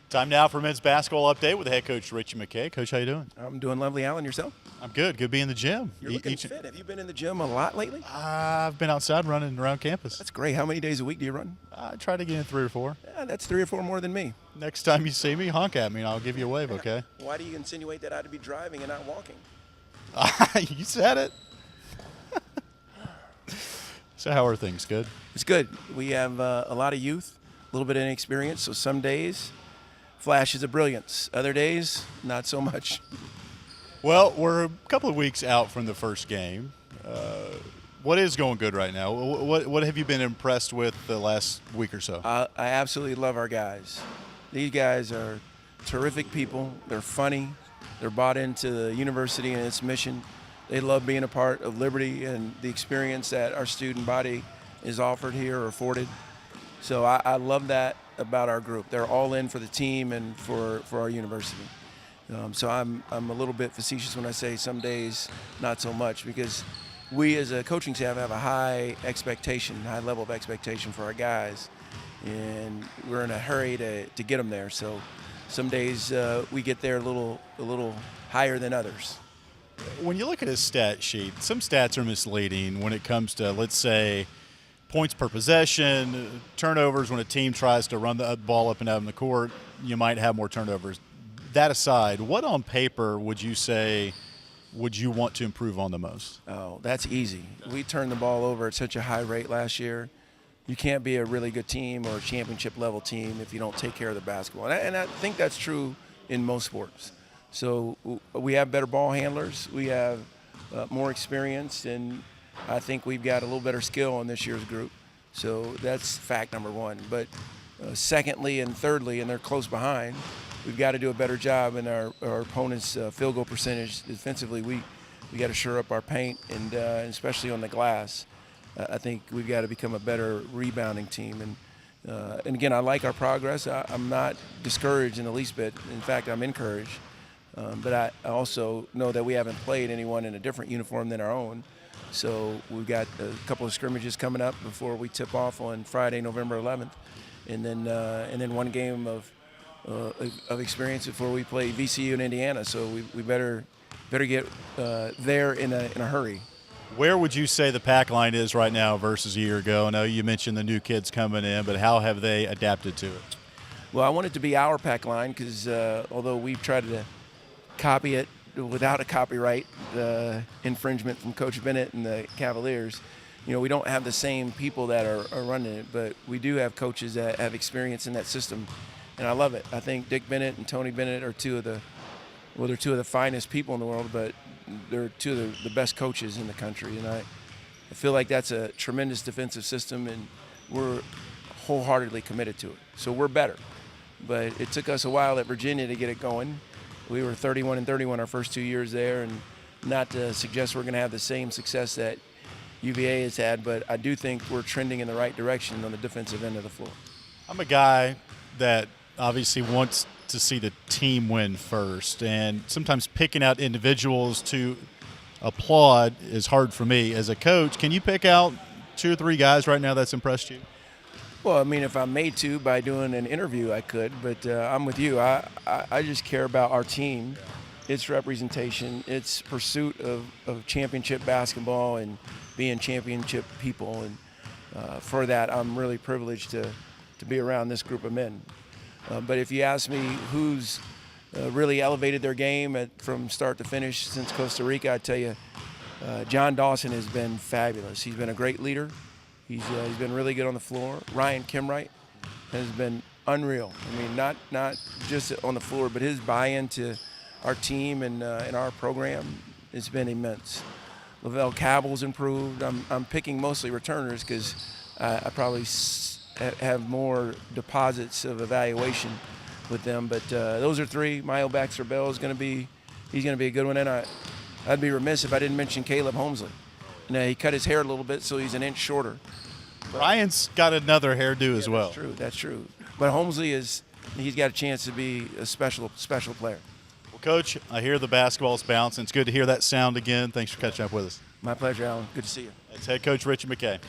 Time now for men's basketball update with the head coach, Ritchie McKay. Coach, how you doing? I'm doing lovely, Alan. Yourself? I'm good. Good being in the gym. You're looking fit. Have you been in the gym a lot lately? I've been outside running around campus. That's great. How many days a week do you run? I try to get in 3 or 4. Yeah, that's 3 or 4 more than me. Next time you see me, honk at me and I'll give you a wave, okay? Why do you insinuate that I ought to be driving and not walking? You said it. So how are things? Good? It's good. We have a lot of youth, a little bit of inexperience, so some days flashes of brilliance. Other days, not so much. Well, we're a couple of weeks out from the first game. What is going good right now? What have you been impressed with the last week or so? I absolutely love our guys. These guys are terrific people. They're funny. They're bought into the university and its mission. They love being a part of Liberty and the experience that our student body is offered here or afforded. So I love that about our group. They're all in for the team and for our university. So I'm a little bit facetious when I say some days not so much, because we as a coaching staff have a high level of expectation for our guys, and we're in a hurry to get them there. So some days we get there a little higher than others. When you look at his stat sheet, some stats are misleading when it comes to, let's say, points per possession, turnovers. When a team tries to run the ball up and down the court, you might have more turnovers. That aside, what on paper would you say would you want to improve on the most? Oh, that's easy. We turned the ball over at such a high rate last year. You can't be a really good team or a championship level team if you don't take care of the basketball. And I think that's true in most sports. So we have better ball handlers. We have more experience, and I think we've got a little better skill in this year's group. So that's fact number one. But secondly and thirdly, and they're close behind, we've got to do a better job in our opponent's field goal percentage. Defensively, we got to shore up our paint, and especially on the glass. I think we've got to become a better rebounding team. And again, I like our progress. I'm not discouraged in the least bit. In fact, I'm encouraged. But I also know that we haven't played anyone in a different uniform than our own. So we've got a couple of scrimmages coming up before we tip off on Friday, November 11th, and then one game of experience before we play VCU in Indiana. So we better get there in a hurry. Where would you say the pack line is right now versus a year ago? I know you mentioned the new kids coming in, but how have they adapted to it? Well, I want it to be our pack line because although we've tried to copy it without a copyright infringement from Coach Bennett and the Cavaliers, we don't have the same people that are running it, but we do have coaches that have experience in that system, and I love it. I think Dick Bennett and Tony Bennett are they're two of the finest people in the world, but they're two of the best coaches in the country, and I feel like that's a tremendous defensive system, and we're wholeheartedly committed to it. So we're better, but it took us a while at Virginia to get it going. We were 31-31 our first 2 years there, and not to suggest we're going to have the same success that UVA has had, but I do think we're trending in the right direction on the defensive end of the floor. I'm a guy that obviously wants to see the team win first, and sometimes picking out individuals to applaud is hard for me. As a coach, can you pick out 2 or 3 guys right now that's impressed you? Well, I mean, if I'm made to by doing an interview, I could, but I'm with you. I just care about our team, its representation, its pursuit of championship basketball and being championship people. And for that, I'm really privileged to be around this group of men. But if you ask me who's really elevated their game from start to finish since Costa Rica, I'd tell you John Dawson has been fabulous. He's been a great leader. He's been really good on the floor. Ryan Kimwright has been unreal. I mean, not just on the floor, but his buy-in to our team and our program has been immense. Lavelle Cabell's improved. I'm picking mostly returners because I probably have more deposits of evaluation with them. But those are 3. Mayo Baxter-Bell he's going to be a good one. And I'd be remiss if I didn't mention Caleb Holmesley. He cut his hair a little bit, so he's an inch shorter. Ryan's got another hairdo as well. That's true. But Holmesley he's got a chance to be a special player. Well, Coach, I hear the basketball's bouncing. It's good to hear that sound again. Thanks for catching up with us. My pleasure, Alan. Good to see you. That's head coach Ritchie McKay.